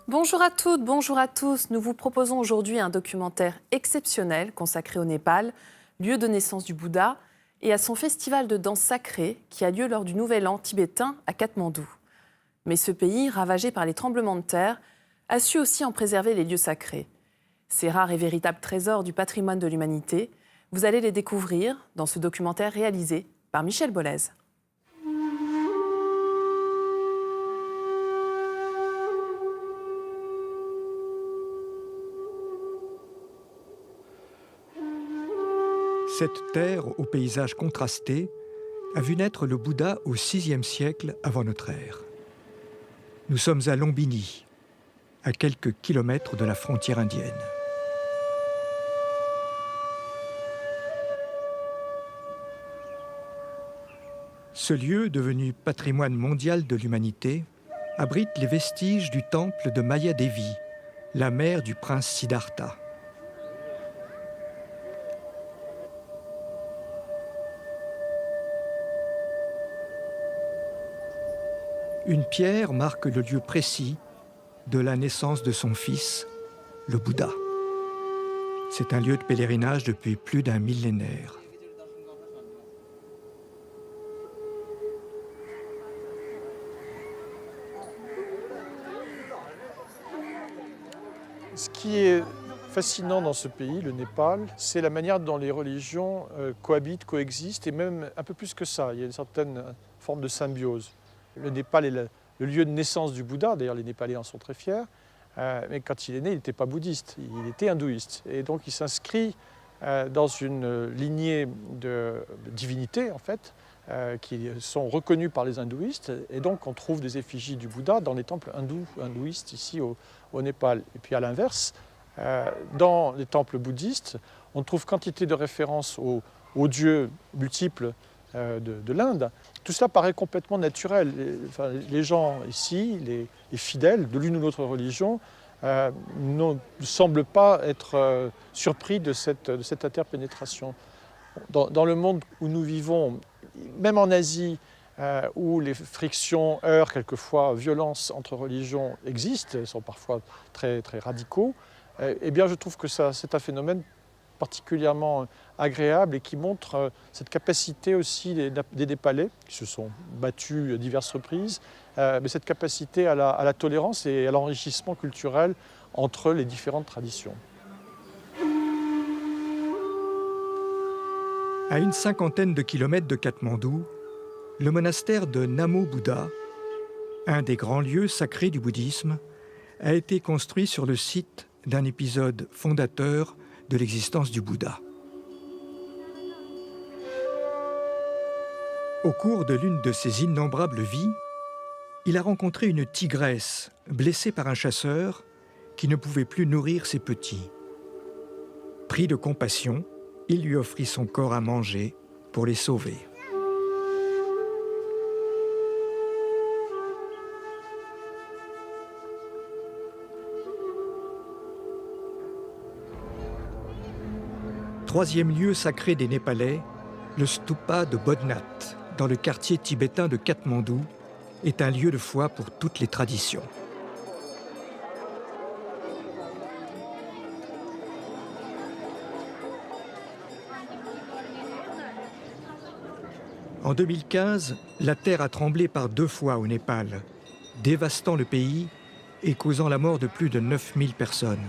Bonjour à toutes, bonjour à tous. Nous vous proposons aujourd'hui un documentaire exceptionnel consacré au Népal, lieu de naissance du Bouddha, et à son festival de danse sacrée qui a lieu lors du Nouvel An tibétain à Katmandou. Mais ce pays, ravagé par les tremblements de terre, a su aussi en préserver les lieux sacrés. Ces rares et véritables trésors du patrimoine de l'humanité, vous allez les découvrir dans ce documentaire réalisé par Michel Bollez. Cette terre, au paysage contrasté, a vu naître le Bouddha au VIe siècle avant notre ère. Nous sommes à Lumbini, à quelques kilomètres de la frontière indienne. Ce lieu, devenu patrimoine mondial de l'humanité, abrite les vestiges du temple de Maya Devi, la mère du prince Siddhartha. Une pierre marque le lieu précis de la naissance de son fils, le Bouddha. C'est un lieu de pèlerinage depuis plus d'un millénaire. Ce qui est fascinant dans ce pays, le Népal, c'est la manière dont les religions cohabitent, coexistent, et même un peu plus que ça. Il y a une certaine forme de symbiose. Le Népal est le lieu de naissance du Bouddha, d'ailleurs les Népalais en sont très fiers, mais quand il est né, il n'était pas bouddhiste, il était hindouiste. Et donc il s'inscrit dans une lignée de divinités, en fait, qui sont reconnues par les hindouistes. Et donc on trouve des effigies du Bouddha dans les temples hindouistes ici au Népal. Et puis à l'inverse, dans les temples bouddhistes, on trouve quantité de références aux dieux multiples de l'Inde. Tout cela paraît complètement naturel. Les gens ici, les fidèles de l'une ou l'autre religion, ne semblent pas être surpris de cette interpénétration. Dans le monde où nous vivons, même en Asie, où les frictions, heurts, quelquefois violences entre religions existent, sont parfois très, très radicaux, eh bien je trouve que c'est un phénomène particulièrement agréable et qui montre cette capacité aussi des Népalais, qui se sont battus à diverses reprises, mais cette capacité à la tolérance et à l'enrichissement culturel entre les différentes traditions. À une cinquantaine de kilomètres de Katmandou, le monastère de Namo Buddha, un des grands lieux sacrés du bouddhisme, a été construit sur le site d'un épisode fondateur de l'existence du Bouddha. Au cours de l'une de ses innombrables vies, il a rencontré une tigresse blessée par un chasseur qui ne pouvait plus nourrir ses petits. Pris de compassion, il lui offrit son corps à manger pour les sauver. Troisième lieu sacré des Népalais, le stupa de Bodhnath, dans le quartier tibétain de Katmandou, est un lieu de foi pour toutes les traditions. En 2015, la terre a tremblé par 2 fois au Népal, dévastant le pays et causant la mort de plus de 9000 personnes.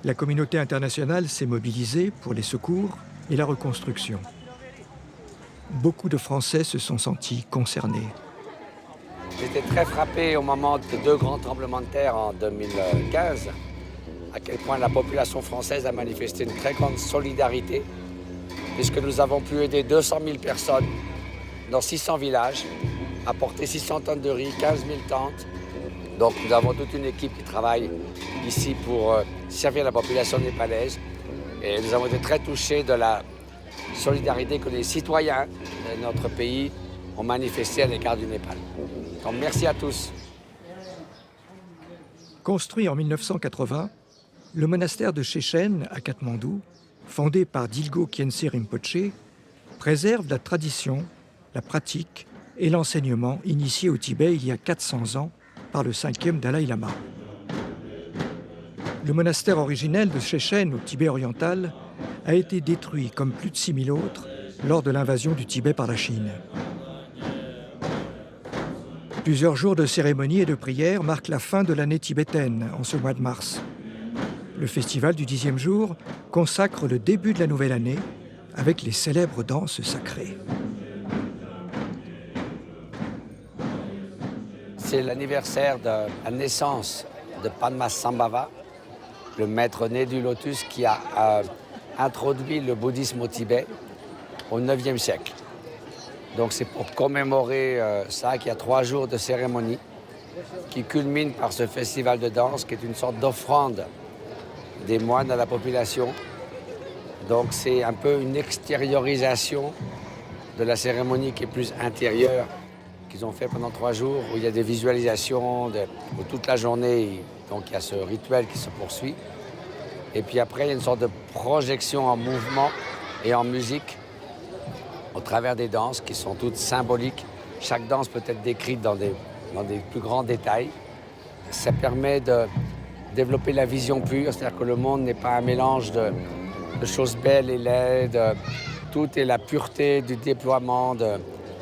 La communauté internationale s'est mobilisée pour les secours et la reconstruction. Beaucoup de Français se sont sentis concernés. J'étais très frappé au moment de 2 grands tremblements de terre en 2015, à quel point la population française a manifesté une très grande solidarité, puisque nous avons pu aider 200 000 personnes dans 600 villages, apporter 600 tonnes de riz, 15 000 tentes. Donc nous avons toute une équipe qui travaille ici pour servir la population népalaise. Et nous avons été très touchés de la solidarité que les citoyens de notre pays ont manifesté à l'égard du Népal. Donc merci à tous. Construit en 1980, le monastère de Shechen à Katmandou, fondé par Dilgo Khyentse Rinpoché, préserve la tradition, la pratique et l'enseignement initiés au Tibet il y a 400 ans par le 5e Dalai Lama. Le monastère originel de Shechen au Tibet oriental a été détruit comme plus de 6000 autres lors de l'invasion du Tibet par la Chine. Plusieurs jours de cérémonies et de prières marquent la fin de l'année tibétaine en ce mois de mars. Le festival du 10e jour consacre le début de la nouvelle année avec les célèbres danses sacrées. C'est l'anniversaire de la naissance de Padmasambhava, le maître né du lotus qui a introduit le bouddhisme au Tibet au 9e siècle. Donc c'est pour commémorer ça qu'il y a 3 jours de cérémonie qui culmine par ce festival de danse qui est une sorte d'offrande des moines à la population. Donc c'est un peu une extériorisation de la cérémonie qui est plus intérieure qu'ils ont fait pendant 3 jours où il y a des visualisations où toute la journée, donc il y a ce rituel qui se poursuit. Et puis après il y a une sorte de projection en mouvement et en musique au travers des danses qui sont toutes symboliques. Chaque danse peut être décrite dans des plus grands détails. Ça permet de développer la vision pure, c'est-à-dire que le monde n'est pas un mélange de choses belles et laides. Tout est la pureté du déploiement de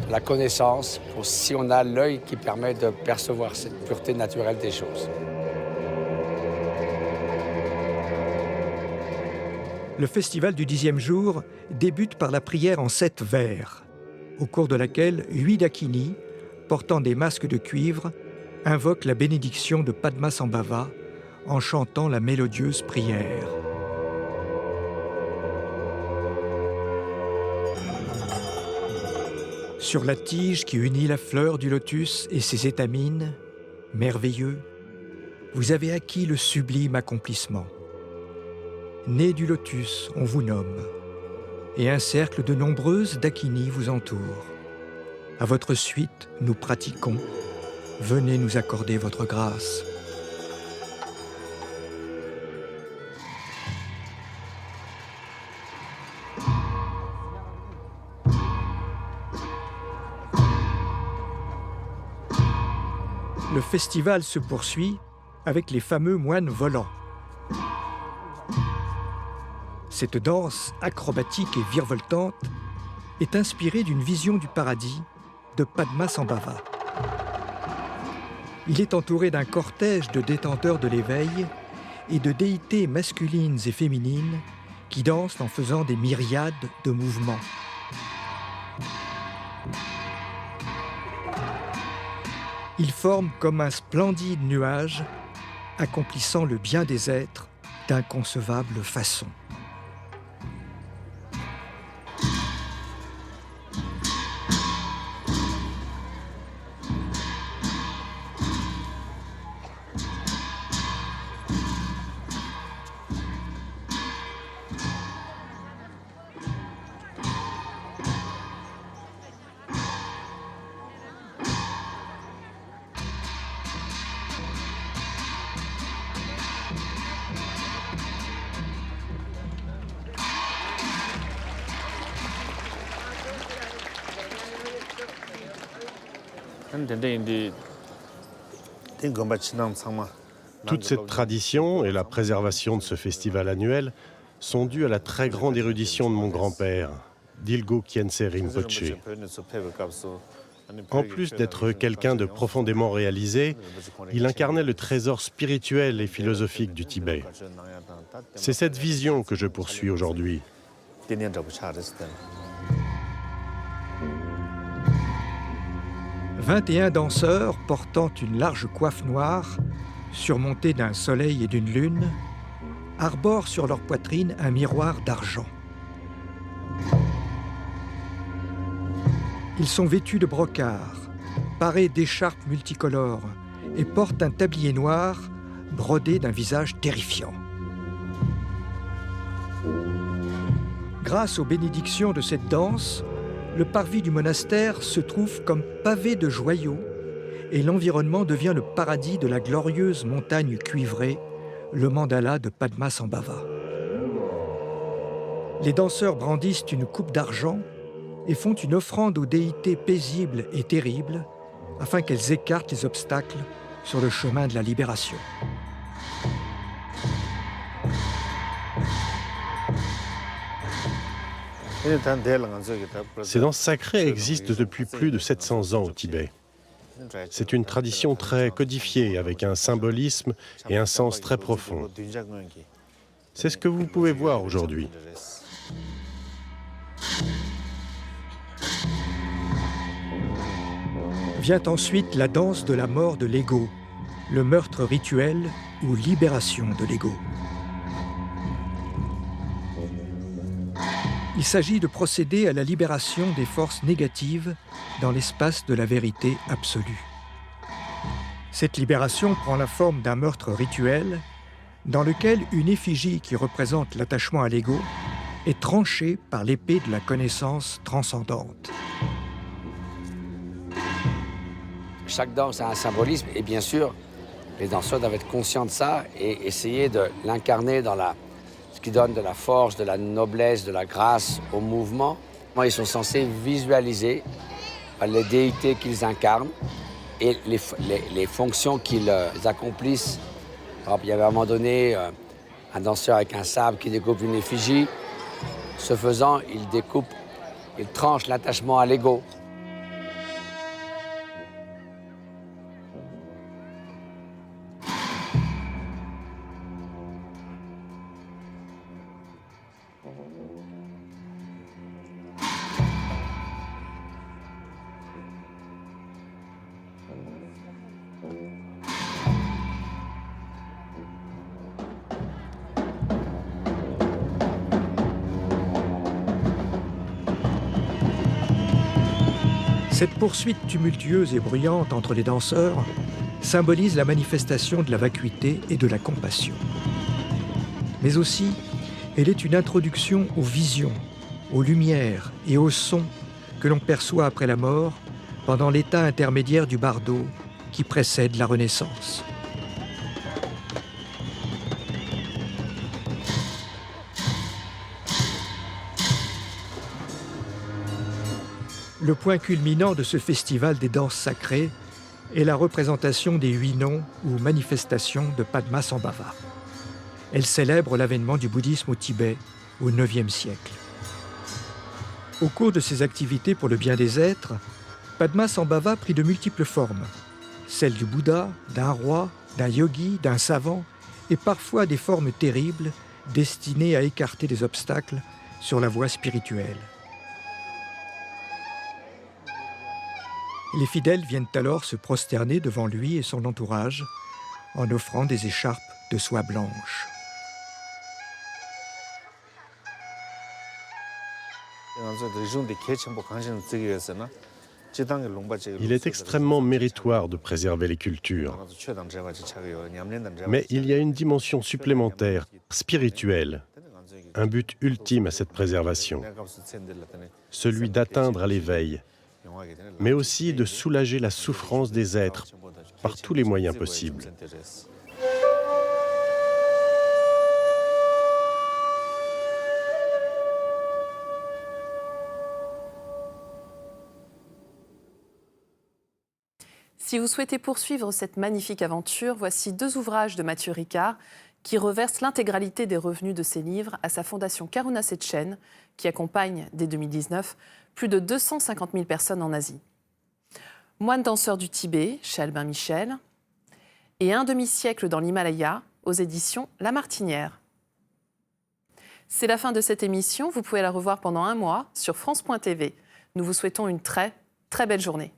la connaissance, si on a l'œil qui permet de percevoir cette pureté naturelle des choses. Le festival du 10e jour débute par la prière en 7 vers, au cours de laquelle 8 dakinis, portant des masques de cuivre, invoquent la bénédiction de Padmasambhava en chantant la mélodieuse prière. Sur la tige qui unit la fleur du lotus et ses étamines, merveilleux, vous avez acquis le sublime accomplissement. Né du lotus, on vous nomme, et un cercle de nombreuses dakinis vous entoure. À votre suite, nous pratiquons. Venez nous accorder votre grâce. Le festival se poursuit avec les fameux moines volants. Cette danse acrobatique et virevoltante est inspirée d'une vision du paradis de Padmasambhava. Il est entouré d'un cortège de détenteurs de l'éveil et de déités masculines et féminines qui dansent en faisant des myriades de mouvements. Ils forment comme un splendide nuage accomplissant le bien des êtres d'inconcevable façon. Toute cette tradition et la préservation de ce festival annuel sont dues à la très grande érudition de mon grand-père, Dilgo Khyentse Rinpoché. En plus d'être quelqu'un de profondément réalisé, il incarnait le trésor spirituel et philosophique du Tibet. C'est cette vision que je poursuis aujourd'hui. 21 danseurs portant une large coiffe noire, surmontée d'un soleil et d'une lune, arborent sur leur poitrine un miroir d'argent. Ils sont vêtus de brocart, parés d'écharpes multicolores et portent un tablier noir brodé d'un visage terrifiant. Grâce aux bénédictions de cette danse, le parvis du monastère se trouve comme pavé de joyaux et l'environnement devient le paradis de la glorieuse montagne cuivrée, le mandala de Padmasambhava. Les danseurs brandissent une coupe d'argent et font une offrande aux déités paisibles et terribles afin qu'elles écartent les obstacles sur le chemin de la libération. Ces danses sacrées existent depuis plus de 700 ans au Tibet. C'est une tradition très codifiée, avec un symbolisme et un sens très profond. C'est ce que vous pouvez voir aujourd'hui. Vient ensuite la danse de la mort de l'ego, le meurtre rituel ou libération de l'ego. Il s'agit de procéder à la libération des forces négatives dans l'espace de la vérité absolue. Cette libération prend la forme d'un meurtre rituel dans lequel une effigie qui représente l'attachement à l'ego est tranchée par l'épée de la connaissance transcendante. Chaque danse a un symbolisme et bien sûr, les danseurs doivent être conscients de ça et essayer de l'incarner dans ce qui donne de la force, de la noblesse, de la grâce au mouvement. Ils sont censés visualiser les déités qu'ils incarnent et les fonctions qu'ils accomplissent. Par exemple, il y avait à un moment donné un danseur avec un sabre qui découpe une effigie. Ce faisant, il tranche l'attachement à l'ego. Cette poursuite tumultueuse et bruyante entre les danseurs symbolise la manifestation de la vacuité et de la compassion. Mais aussi, elle est une introduction aux visions, aux lumières et aux sons que l'on perçoit après la mort pendant l'état intermédiaire du bardo qui précède la Renaissance. Le point culminant de ce festival des danses sacrées est la représentation des 8 noms ou manifestations de Padmasambhava. Elle célèbre l'avènement du bouddhisme au Tibet au IXe siècle. Au cours de ses activités pour le bien des êtres, Padmasambhava prit de multiples formes, celles du Bouddha, d'un roi, d'un yogi, d'un savant, et parfois des formes terribles destinées à écarter des obstacles sur la voie spirituelle. Les fidèles viennent alors se prosterner devant lui et son entourage en offrant des écharpes de soie blanche. Il est extrêmement méritoire de préserver les cultures. Mais il y a une dimension supplémentaire, spirituelle, un but ultime à cette préservation, celui d'atteindre à l'éveil, mais aussi de soulager la souffrance des êtres par tous les moyens possibles. Si vous souhaitez poursuivre cette magnifique aventure, voici 2 ouvrages de Mathieu Ricard qui reverse l'intégralité des revenus de ses livres à sa fondation Karuna Setchen, qui accompagne, dès 2019, plus de 250 000 personnes en Asie. Moine danseur du Tibet, chez Albin Michel, et Un demi-siècle dans l'Himalaya, aux éditions La Martinière. C'est la fin de cette émission, vous pouvez la revoir pendant 1 mois sur France.tv. Nous vous souhaitons une très, très belle journée.